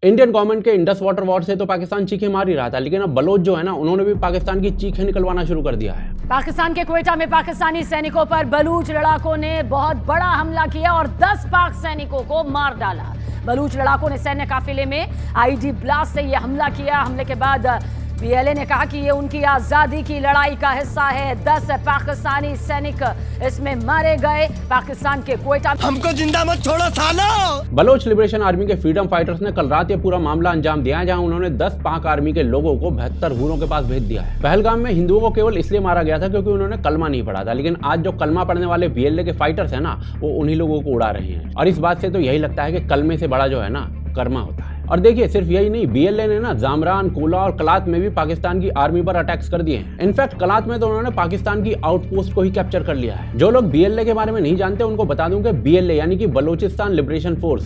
Indian government के Indus water war से तो पाकिस्तान चीखें मार ही रहा था, लेकिन अब बलोच जो है ना, उन्होंने भी पाकिस्तान की चीखें निकलवाना शुरू कर दिया है। पाकिस्तान के क्वेटा में पाकिस्तानी सैनिकों पर बलूच लड़ाकों ने बहुत बड़ा हमला किया और 10 पाक सैनिकों को मार डाला। बलूच लड़ाकों ने सैन्य काफिले में आईडी ब्लास्ट से यह हमला किया। हमले के बाद बीएलए ने कहा कि ये उनकी आजादी की लड़ाई का हिस्सा है। 10 पाकिस्तानी सैनिक इसमें मारे गए। पाकिस्तान के क्वेटा हमको जिंदा मत छोड़ो सालो। बलोच लिबरेशन आर्मी के फ्रीडम फाइटर्स ने कल रात ये पूरा मामला अंजाम दिया है, जहां उन्होंने 10 पाक आर्मी के लोगों को 72 हूरों के पास भेज दिया है। पहलगाम में हिंदुओं को केवल इसलिए मारा गया था क्योंकि उन्होंने कलमा नहीं पढ़ा था, लेकिन आज जो कलमा पढ़ने वाले बीएलए के फाइटर्स है ना, वो उन्हीं लोगों को उड़ा रहे हैं। और इस बात से तो यही लगता है कि कलमे से बड़ा जो है ना, कर्मा होता है। और देखिए, सिर्फ यही नहीं, बीएलए ने ना जामरान, कोला और कलात में भी पाकिस्तान की आर्मी पर अटैक्स कर दिए हैं। इनफैक्ट कलात में तो उन्होंने पाकिस्तान की आउटपोस्ट को ही कैप्चर कर लिया है। जो लोग बीएलए के बारे में नहीं जानते उनको बता दूं कि बीएलए यानी कि बलोचिस्तान लिबरेशन फोर्स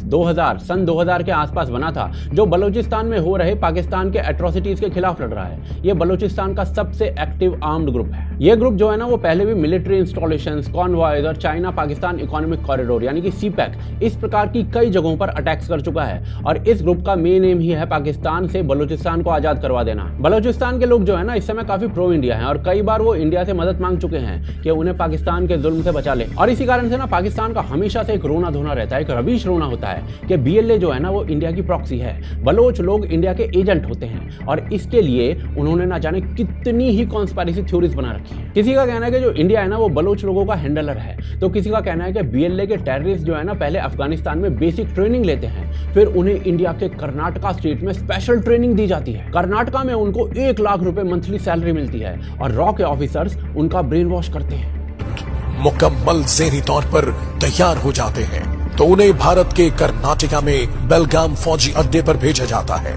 सन 2000 के आसपास बना था, जो बलोचिस्तान में हो रहे पाकिस्तान के एट्रोसिटीज के खिलाफ लड़ रहा है। ये बलोचिस्तान का सबसे एक्टिव आर्म्ड ग्रुप है। ये ग्रुप जो है ना, वो पहले भी मिलिट्री इंस्टॉलेशंस, कॉन्वॉयज और चाइना पाकिस्तान इकोनॉमिक कॉरिडोर यानी कि सीपैक, इस प्रकार की कई जगहों पर अटैक्स कर चुका है। और इस ग्रुप का मेन एम ही है पाकिस्तान से बलूचिस्तान को आजाद करवा देना। बलूचिस्तान के लोग जो है ना, इस समय काफी प्रो इंडिया हैं और कई बार वो इंडिया से मदद मांग चुके हैं कि उन्हें पाकिस्तान के जुल्म से बचा ले। और इसी कारण से ना पाकिस्तान का हमेशा से एक रोना धोना रहता है, एक रवीश रोना होता है कि बीएलए जो है ना, वो इंडिया की प्रॉक्सी है। बलोच लोग इंडिया के एजेंट होते हैं और इसके लिए उन्होंने ना जाने कितनी ही कॉन्स्पिरेसी थ्योरीज बना रखी है। किसी का कहना है कि जो इंडिया है ना, वो बलोच लोगों का हैंडलर है, तो किसी का कहना है कि बीएलए के टेररिस्ट जो है ना, पहले अफगानिस्तान में बेसिक ट्रेनिंग लेते हैं, फिर उन्हें इंडिया के कर्नाटका स्टेट में स्पेशल ट्रेनिंग दी जाती है। कर्नाटका में उनको 1 लाख रुपए मंथली सैलरी मिलती है और रॉ के ऑफिसर्स उनका ब्रेन वॉश करते हैं। मुकम्मल ज़हनी तौर पर तैयार हो जाते हैं तो उन्हें भारत के कर्नाटका में बेलगाम फौजी अड्डे पर भेजा जाता है।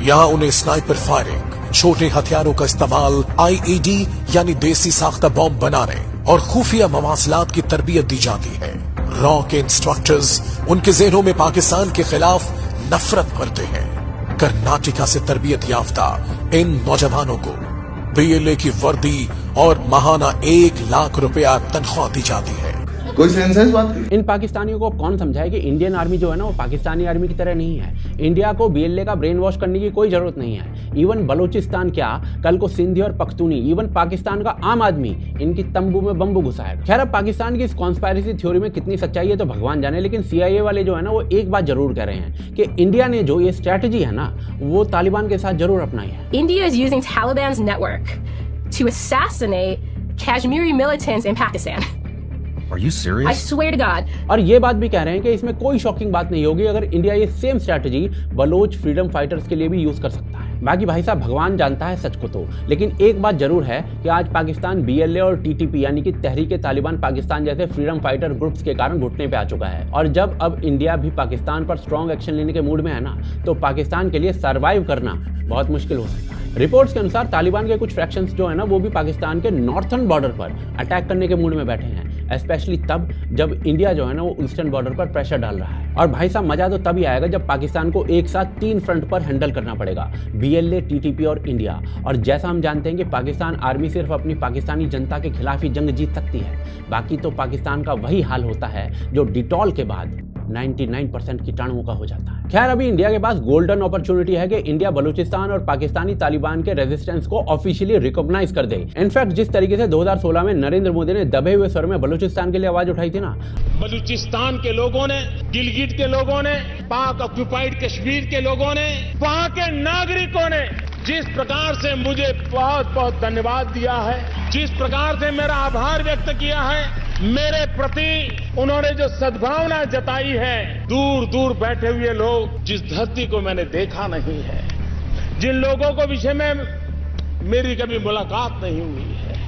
यहाँ उन्हें स्नाइपर फायरिंग, छोटे हथियारों का इस्तेमाल, आईईडी यानी देसी साख्ता बॉम्ब बनाने और खुफिया मवासलात की तरबियत दी जाती है। रॉ के इंस्ट्रक्टर्स उनके ज़हनों में पाकिस्तान के खिलाफ नफरत भरते हैं। कर्नाटका से तरबियत याफ्ता इन नौजवानों को बीएलए की वर्दी और महाना 1 लाख रुपया तनख्वाह दी जाती है। कोई सेंस है इस बात की? इन पाकिस्तानियों को कौन समझाए कि इंडियन आर्मी जो है ना, वो पाकिस्तानी आर्मी की तरह नहीं है। इंडिया को बीएलए का ब्रेन वॉश करने की कोई जरूरत नहीं है। इवन बलूचिस्तान क्या, कल को सिंधी और पख्तूनी, इवन पाकिस्तान का आम आदमी इनकी तंबू में बम्बू घुसाएगा। खैर, अब पाकिस्तान की इस कॉन्स्पिरेसी थ्योरी में कितनी सच्चाई है तो भगवान जाने, लेकिन सीआईए वाले जो है ना, वो एक बात जरूर कह रहे हैं कि इंडिया ने जो ये स्ट्रेटजी है ना, वो तालिबान के साथ जरूर अपनाई है। India is using Taliban's network to assassinate Kashmiri militants in Pakistan. Are you serious? I swear to God. और ये बात भी कह रहे हैं कि इसमें कोई शॉकिंग बात नहीं होगी अगर इंडिया ये same strategy Baloch freedom fighters के लिए भी यूज कर सकता है। बाकी भाई साहब, भगवान जानता है सच को तो, लेकिन एक बात जरूर है कि आज पाकिस्तान बीएलए और टीटीपी यानी कि तहरीक तालिबान पाकिस्तान जैसे फ्रीडम फाइटर ग्रुप्स के कारण घुटने पे आ चुका है। और जब अब इंडिया भी पाकिस्तान पर स्ट्रॉन्ग एक्शन लेने के मूड में है ना, तो पाकिस्तान के लिए सर्वाइव करना बहुत मुश्किल हो सकता है। रिपोर्ट्स के अनुसार तालिबान के कुछ फ्रैक्शंस जो है ना, वो भी पाकिस्तान के नॉर्थर्न बॉर्डर पर अटैक करने के मूड में बैठे हैं, स्पेशली तब जब इंडिया जो है ना, वो ईस्टर्न बॉर्डर पर प्रेशर डाल रहा है। और भाई साहब, मजा तो तभी आएगा जब पाकिस्तान को एक साथ 3 फ्रंट पर हैंडल करना पड़ेगा, बीएलए, टीटीपी और इंडिया। और जैसा हम जानते हैं कि पाकिस्तान आर्मी सिर्फ अपनी पाकिस्तानी जनता के खिलाफ ही जंग जीत सकती है, बाकी तो पाकिस्तान का वही हाल होता है जो डिटॉल के बाद 99% कीटाणुओं का हो जाता है। खैर, अभी इंडिया के पास गोल्डन अपॉर्चुनिटी है कि इंडिया बलूचिस्तान और पाकिस्तानी तालिबान के रेजिस्टेंस को ऑफिशियली रिकॉग्नाइज कर दे। इनफैक्ट जिस तरीके से 2016 में नरेंद्र मोदी ने दबे हुए स्वर में बलूचिस्तान के लिए आवाज उठाई थी ना, बलूचिस्तान के लोगों ने, गिलगिट के लोगों ने, पाक ऑक्यूपाइड कश्मीर के लोगों ने, वहां के नागरिकों ने जिस प्रकार से मुझे बहुत बहुत धन्यवाद दिया है, जिस प्रकार से मेरा आभार व्यक्त किया है, मेरे प्रति उन्होंने जो सद्भावना जताई है, दूर दूर बैठे हुए लोग, जिस धरती को मैंने देखा नहीं है, जिन लोगों को विषय में मेरी कभी मुलाकात नहीं हुई है,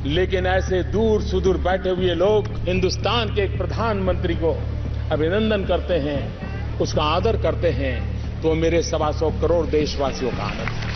लेकिन ऐसे दूर सुदूर बैठे हुए लोग हिंदुस्तान के एक प्रधानमंत्री को अभिनंदन करते हैं, उसका आदर करते हैं, तो मेरे 125 करोड़ देशवासियों का आनंद है,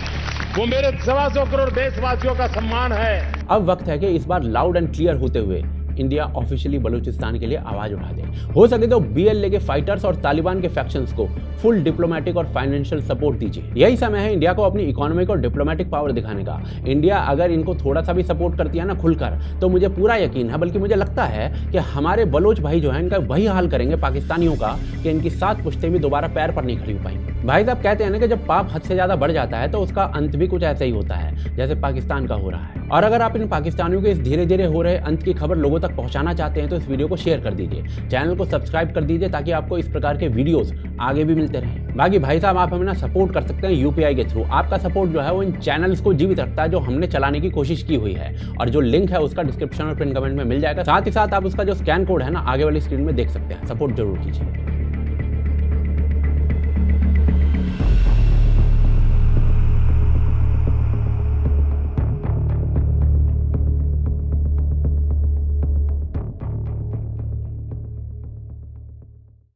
वो मेरे 125 करोड़ देशवासियों का सम्मान है। अब वक्त है कि इस बार लाउड एंड क्लियर होते हुए इंडिया ऑफिशियली बलूचिस्तान के लिए आवाज उठा दे। हो सके तो BLA के फाइटर्स और तालिबान के फैक्शंस को फुल डिप्लोमेटिक और फाइनेंशियल सपोर्ट दीजिए। यही समय है इंडिया को अपनी इकोनॉमिक और डिप्लोमेटिक पावर दिखाने का। इंडिया अगर इनको थोड़ा सा भी सपोर्ट करती है ना खुलकर, तो मुझे पूरा यकीन है, बल्कि मुझे लगता है कि हमारे बलोच भाई जो है इनका वही हाल करेंगे पाकिस्तानियों का कि इनकी 7 पुश्तें भी दोबारा पैर पर नहीं खड़ी हो पाएंगी। भाई साहब कहते हैं ना कि जब पाप हद से ज्यादा बढ़ जाता है तो उसका अंत भी कुछ ऐसा ही होता है जैसे पाकिस्तान का हो रहा है। और अगर आप इन पाकिस्तानियों के इस धीरे धीरे हो रहे अंत की खबर लोगों तक पहुंचाना चाहते हैं तो इस वीडियो को शेयर कर दीजिए, चैनल को सब्सक्राइब कर दीजिए ताकि आपको इस प्रकार के वीडियोस आगे भी मिलते रहें। बाकी भाई साहब आप हमें ना सपोर्ट कर सकते हैं UPI के थ्रू। आपका सपोर्ट जो है वो इन चैनल्स को जीवित रखता है जो हमने चलाने की कोशिश की हुई है, और जो लिंक है उसका डिस्क्रिप्शन और पिन कमेंट में मिल जाएगा। साथ ही साथ आप उसका जो स्कैन कोड है ना आगे वाली स्क्रीन में देख सकते हैं। सपोर्ट जरूर कीजिए।